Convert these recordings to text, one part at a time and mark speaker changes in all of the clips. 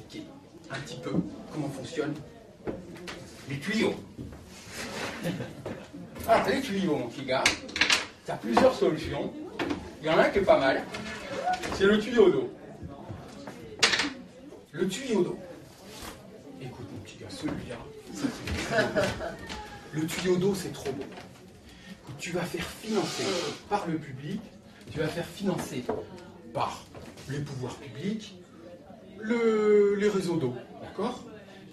Speaker 1: expliquer un petit peu comment fonctionnent les tuyaux. Ah, les tuyaux, mon petit gars, tu as plusieurs solutions. Il y en a un qui est pas mal, c'est le tuyau d'eau. Le tuyau d'eau. Écoute, mon petit gars, celui-là, le tuyau d'eau, c'est trop beau. Tu vas faire financer par le public, tu vas faire financer par les pouvoirs publics, les réseaux d'eau, d'accord?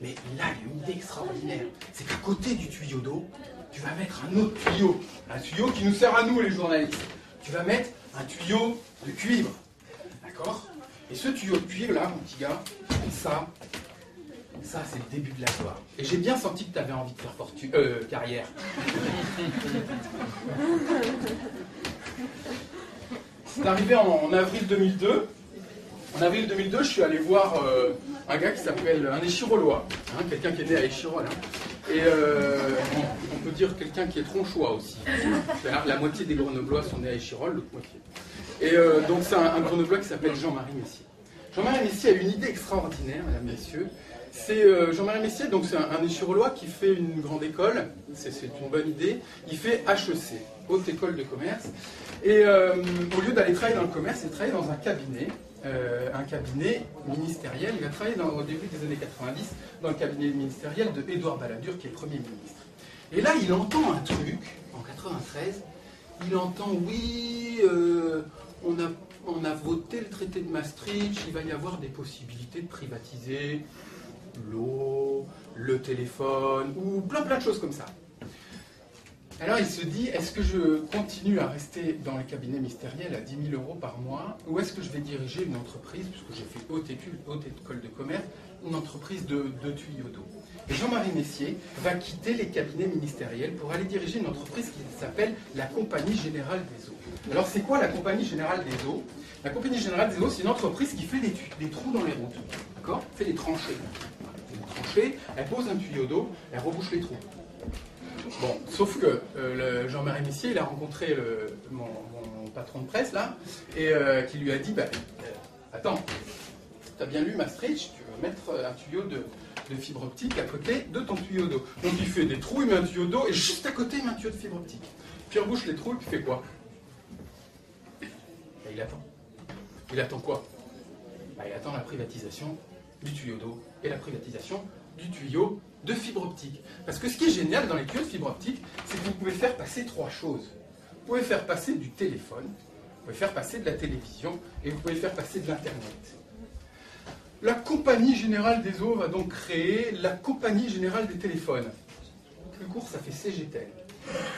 Speaker 1: Mais là, il y a une idée extraordinaire. C'est qu'à côté du tuyau d'eau, tu vas mettre un autre tuyau. Un tuyau qui nous sert à nous, les journalistes. Tu vas mettre un tuyau de cuivre, d'accord? Et ce tuyau de cuivre, là, mon petit gars, ça c'est le début de la gloire. Et j'ai bien senti que tu avais envie de faire carrière. C'est arrivé en avril 2002. En avril 2002, je suis allé voir un gars qui s'appelle un Échirolois, hein, quelqu'un qui est né à Échirol. Hein. Et on peut dire quelqu'un qui est tronchois aussi. La moitié des Grenoblois sont nés à Échirol, l'autre moitié. Et donc c'est un Grenoblois qui s'appelle Jean-Marie Messier. Jean-Marie Messier a une idée extraordinaire, mesdames et messieurs. C'est Jean-Marie Messier, donc c'est un Échirolois qui fait une grande école, c'est une bonne idée. Il fait HEC, Haute École de Commerce. Et au lieu d'aller travailler dans le commerce, il travaille dans un cabinet ministériel. Il a travaillé au début des années 90 dans le cabinet ministériel de Édouard Balladur, qui est le Premier ministre. Et là, il entend un truc, en 93, il entend, oui, on a voté le traité de Maastricht, il va y avoir des possibilités de privatiser l'eau, le téléphone, ou plein de choses comme ça. Alors il se dit, est-ce que je continue à rester dans le cabinet ministériel à 10 000 € par mois, ou est-ce que je vais diriger une entreprise, puisque j'ai fait haute école de commerce, une entreprise de tuyaux d'eau. Et Jean-Marie Messier va quitter les cabinets ministériels pour aller diriger une entreprise qui s'appelle la Compagnie Générale des Eaux. Alors c'est quoi la Compagnie Générale des Eaux? La Compagnie Générale des Eaux, c'est une entreprise qui fait des trous dans les routes, d'accord? Fait des tranchées. Elle pose un tuyau d'eau, elle rebouche les trous. Bon, sauf que Jean-Marie Messier, il a rencontré mon patron de presse, là, et qui lui a dit, attends, tu as bien lu Maastricht, tu veux mettre un tuyau de fibre optique à côté de ton tuyau d'eau. Donc il fait des trous, il met un tuyau d'eau, et juste à côté, il met un tuyau de fibre optique. Puis il rebouche les trous, et puis il fait quoi? Il attend. Il attend quoi? Il attend la privatisation du tuyau d'eau et la privatisation du tuyau de fibre optique. Parce que ce qui est génial dans les tuyaux de fibre optique, c'est que vous pouvez faire passer trois choses. Vous pouvez faire passer du téléphone, vous pouvez faire passer de la télévision, et vous pouvez faire passer de l'Internet. La Compagnie Générale des Eaux va donc créer la Compagnie Générale des Téléphones. Plus court, ça fait CGTEL.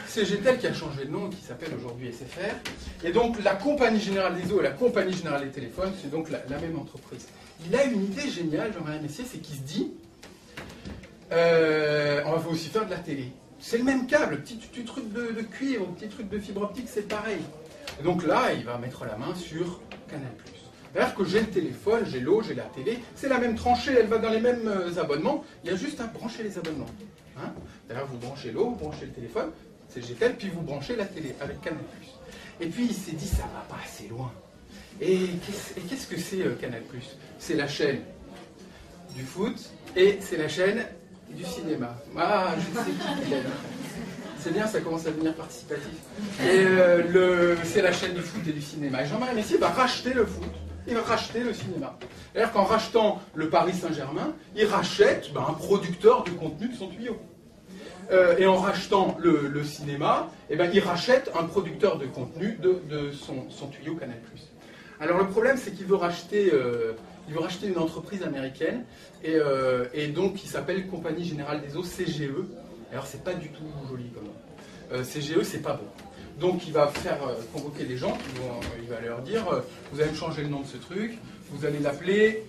Speaker 1: CGTEL qui a changé de nom, qui s'appelle aujourd'hui SFR. Et donc la Compagnie Générale des Eaux et la Compagnie Générale des Téléphones, c'est donc la même entreprise. Il a une idée géniale, Jean-Marie Messier, c'est qu'il se dit on va aussi faire de la télé. C'est le même câble, petit truc de cuivre, petit truc de fibre optique, c'est pareil. Et donc là, il va mettre la main sur Canal+. C'est-à-dire que j'ai le téléphone, j'ai l'eau, j'ai la télé, c'est la même tranchée, elle va dans les mêmes abonnements, il y a juste à brancher les abonnements. Hein? D'ailleurs, vous branchez l'eau, vous branchez le téléphone, c'est GTL, puis vous branchez la télé avec Canal+. Et puis il s'est dit, ça va pas assez loin. Et qu'est-ce que c'est Canal+? C'est la chaîne du foot et c'est la chaîne du cinéma. Ah, je sais qui est. C'est bien, ça commence à devenir participatif. Et c'est la chaîne du foot et du cinéma. Et Jean-Marie Messier va racheter le foot, il va racheter le cinéma. C'est-à-dire qu'en rachetant le Paris Saint-Germain, il rachète un producteur de contenu de son tuyau. Et en rachetant le cinéma, il rachète un producteur de contenu de son tuyau Canal+. Alors le problème, c'est qu'il veut racheter une entreprise américaine, et donc qui s'appelle Compagnie Générale des Eaux, CGE. Alors c'est pas du tout joli comme nom. CGE, c'est pas bon. Donc il va faire convoquer des gens, il va leur dire vous allez me changer le nom de ce truc, vous allez l'appeler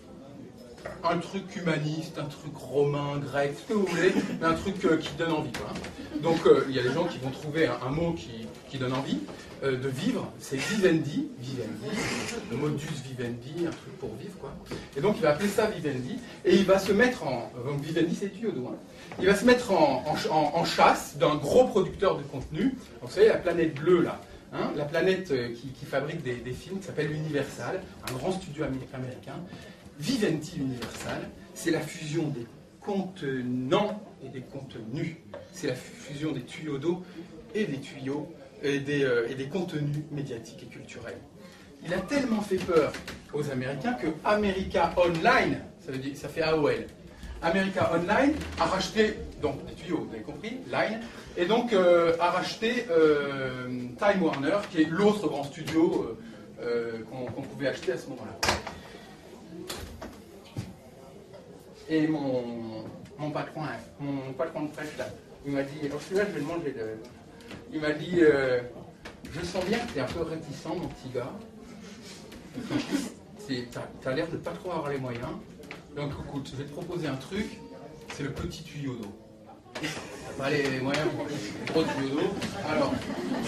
Speaker 1: un truc humaniste, un truc romain, grec, ce que vous voulez, mais un truc qui donne envie, quoi. Donc il y a des gens qui vont trouver un mot qui donne envie de vivre, c'est Vivendi, le modus vivendi, un truc pour vivre, quoi. Et donc il va appeler ça Vivendi, et il va se mettre donc Vivendi c'est tuyau d'eau, hein. Il va se mettre en chasse d'un gros producteur de contenu. Donc, vous savez, la planète bleue, là, hein, la planète qui fabrique des films, qui s'appelle Universal, un grand studio américain. Vivendi Universal, c'est la fusion des contenants et des contenus. C'est la fusion des tuyaux d'eau et des tuyaux et des contenus médiatiques et culturels. Il a tellement fait peur aux Américains que America Online, ça fait AOL, America Online a racheté, donc des tuyaux, vous avez compris, Line, et donc a racheté Time Warner, qui est l'autre grand studio qu'on pouvait acheter à ce moment-là. Et mon patron de presse, là, il m'a dit, alors celui-là, je vais le manger. Il m'a dit, je sens bien que tu es un peu réticent, mon petit gars. T'as l'air de pas trop avoir les moyens. Donc écoute, je vais te proposer un truc, c'est le petit tuyau d'eau. T'as pas les moyens pour le gros tuyau d'eau. Alors,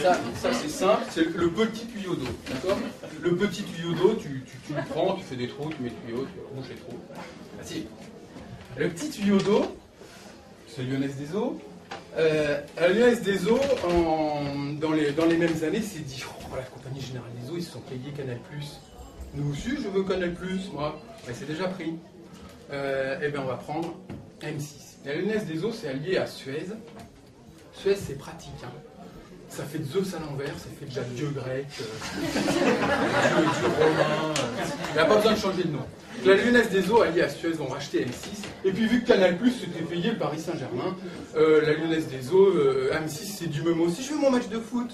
Speaker 1: ça c'est simple, c'est le petit tuyau d'eau, d'accord? Le petit tuyau d'eau, tu le prends, tu fais des trous, tu mets le tuyau, tu bouches les trous. Facile. Le petit tuyau d'eau, c'est Lyonnaise des Eaux. Lyonnaise des Eaux, dans les mêmes années, s'est dit, oh, la compagnie Générale des Eaux, ils se sont payés Canal+. Nous aussi, je veux Canal+, moi. Ben, c'est déjà pris. Eh bien, on va prendre M6. La Lyonnaise des Eaux, c'est allié à Suez. Suez, c'est pratique. Hein. Ça fait Zeus à l'envers, ça fait déjà Dieu grec, Dieu romain. Il n'y a pas besoin de changer de nom. La Lyonnaise des Eaux, alliée à Suez, ont racheté M6. Et puis, vu que Canal+, c'était payé le Paris Saint-Germain, la Lyonnaise des Eaux, M6, c'est du même aussi. Je veux mon match de foot.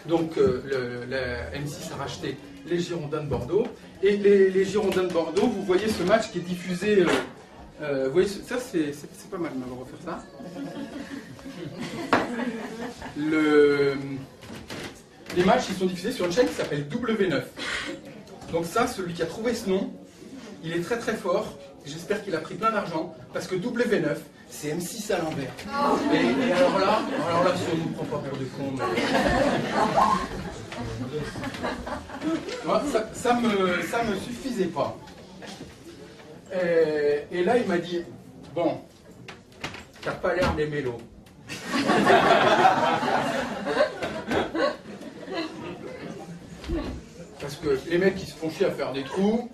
Speaker 1: Donc, la M6 a racheté les Girondins de Bordeaux. Et les Girondins de Bordeaux, vous voyez ce match qui est diffusé. Vous voyez, ça, c'est pas mal, on va refaire ça. Les matchs, ils sont diffusés sur une chaîne qui s'appelle W9. Donc ça, celui qui a trouvé ce nom, il est très très fort. J'espère qu'il a pris plein d'argent, parce que W9, c'est M6 à l'envers. Et alors là, si on ne nous prend pas pour des cons, moi, ça me suffisait pas. Et là, il m'a dit, bon, t'as pas l'air des mélos. Parce que les mecs qui se font chier à faire des trous,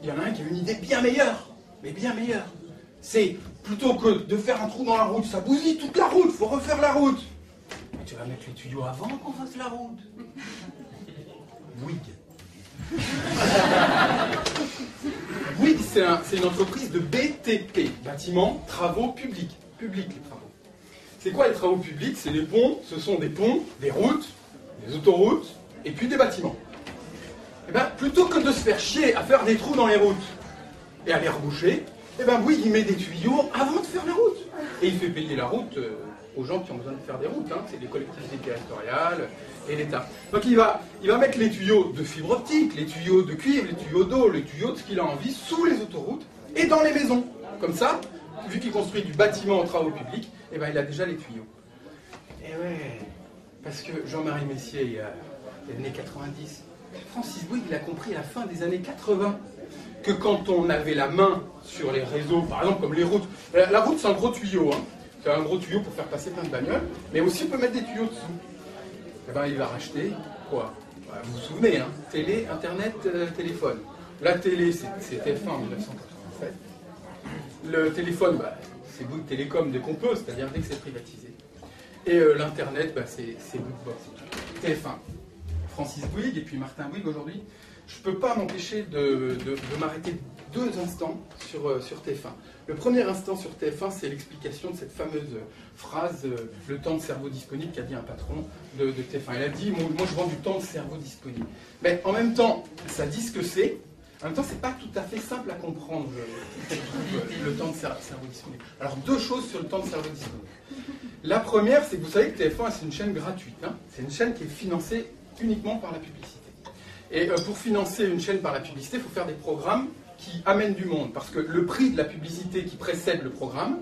Speaker 1: il y en a un qui a une idée bien meilleure, mais bien meilleure. C'est plutôt que de faire un trou dans la route, ça bousille toute la route, faut refaire la route. Mais tu vas mettre les tuyaux avant qu'on fasse la route. Bouygues. Bouygues, c'est une entreprise de BTP, bâtiments, travaux publics. Publics, les travaux. C'est quoi les travaux publics? C'est les ponts, ce sont des ponts, des routes, des autoroutes, et puis des bâtiments. Et bien, plutôt que de se faire chier à faire des trous dans les routes et à les reboucher, et bien Bouygues, il met des tuyaux avant de faire la route. Et il fait payer la route aux gens qui ont besoin de faire des routes, hein. C'est les collectivités territoriales et l'État. Donc il va mettre les tuyaux de fibre optique, les tuyaux de cuivre, les tuyaux d'eau, les tuyaux de ce qu'il a envie sous les autoroutes et dans les maisons. Comme ça, vu qu'il construit du bâtiment en travaux publics, et ben il a déjà les tuyaux. Et ouais, parce que Jean-Marie Messier, il y a les années 90, Francis Bouygues, il a compris à la fin des années 80 que quand on avait la main sur les réseaux, par exemple comme les routes, la route c'est un gros tuyau, hein. C'est un gros tuyau pour faire passer plein de bagnoles, mais aussi on peut mettre des tuyaux dessous. Et ben il va racheter quoi? Vous vous souvenez, hein, télé, internet, téléphone. La télé c'est TF1 en 1987. Le téléphone, c'est Bouygues Télécom dès qu'on peut, c'est-à-dire dès que c'est privatisé. Et l'internet, c'est Bouygues TF1. Francis Bouygues et puis Martin Bouygues aujourd'hui. Je ne peux pas m'empêcher de m'arrêter 2 instants sur TF1. Le premier instant sur TF1, c'est l'explication de cette fameuse phrase « le temps de cerveau disponible » qu'a dit un patron de TF1. Il a dit « moi je vends du temps de cerveau disponible ». Mais en même temps, ça dit ce que c'est. En même temps, c'est pas tout à fait simple à comprendre le temps de cerveau disponible. Alors 2 choses sur le temps de cerveau disponible. La première, c'est que vous savez que TF1, c'est une chaîne gratuite. Hein. C'est une chaîne qui est financée uniquement par la publicité. Et pour financer une chaîne par la publicité, il faut faire des programmes qui amènent du monde. Parce que le prix de la publicité qui précède le programme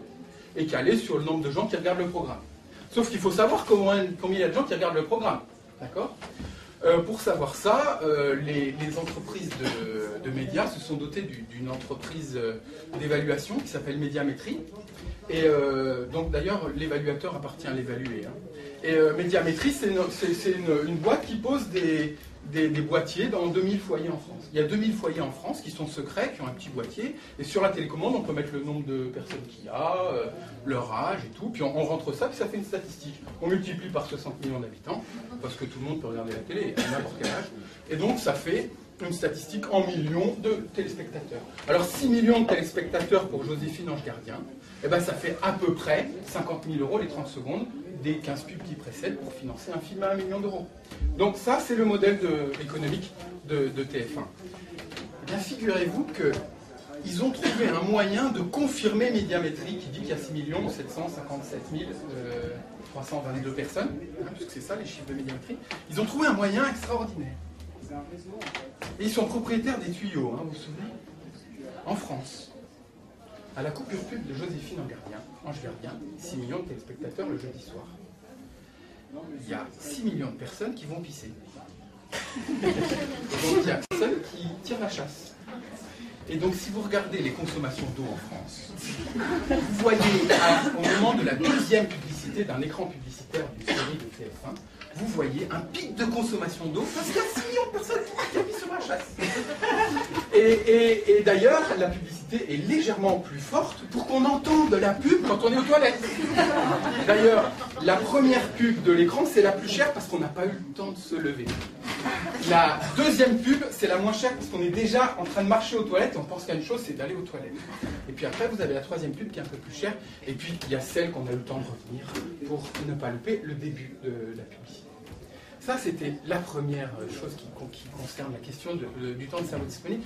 Speaker 1: est calé sur le nombre de gens qui regardent le programme. Sauf qu'il faut savoir combien il y a de gens qui regardent le programme. D'accord ? Pour savoir ça, les entreprises de médias se sont dotées d'une entreprise d'évaluation qui s'appelle Médiamétrie. Et donc d'ailleurs, l'évaluateur appartient à l'évalué. Hein. Et Médiamétrie, c'est une boîte qui pose des boîtiers dans 2000 foyers en France. Il y a 2000 foyers en France qui sont secrets, qui ont un petit boîtier, et sur la télécommande, on peut mettre le nombre de personnes qu'il y a, leur âge et tout, puis on rentre ça, puis ça fait une statistique. On multiplie par 60 millions d'habitants, parce que tout le monde peut regarder la télé à n'importe quel âge, et donc ça fait une statistique en millions de téléspectateurs. Alors 6 millions de téléspectateurs pour Joséphine Ange Gardien, eh ben, ça fait à peu près 50 000 € les 30 secondes des 15 pubs qui précèdent pour financer un film à 1 million d'euros. Donc ça, c'est le modèle économique de TF1. Eh bien, figurez-vous qu'ils ont trouvé un moyen de confirmer Médiamétrie, qui dit qu'il y a 6 757 322 personnes, hein, puisque c'est ça les chiffres de Médiamétrie. Ils ont trouvé un moyen extraordinaire. Et ils sont propriétaires des tuyaux, hein, vous vous souvenez? En France, à la coupure pub de Joséphine Ange Gardien, 6 millions de téléspectateurs le jeudi soir. Il y a 6 millions de personnes qui vont pisser. Donc il y a personne qui tire la chasse. Et donc si vous regardez les consommations d'eau en France, vous voyez au moment de la deuxième publicité d'un écran publicitaire d'une série de TF1, vous voyez un pic de consommation d'eau parce qu'il y a 6 millions de personnes qui appuient sur la chasse. Et d'ailleurs, la publicité est légèrement plus forte pour qu'on entende de la pub quand on est aux toilettes. D'ailleurs, la première pub de l'écran, c'est la plus chère parce qu'on n'a pas eu le temps de se lever. La deuxième pub, c'est la moins chère parce qu'on est déjà en train de marcher aux toilettes et on pense qu'il y a une chose, c'est d'aller aux toilettes. Et puis après, vous avez la troisième pub qui est un peu plus chère. Et puis, il y a celle qu'on a eu le temps de retenir pour ne pas louper le début de la publicité. Ça, c'était la première chose qui concerne la question du temps de cerveau disponible.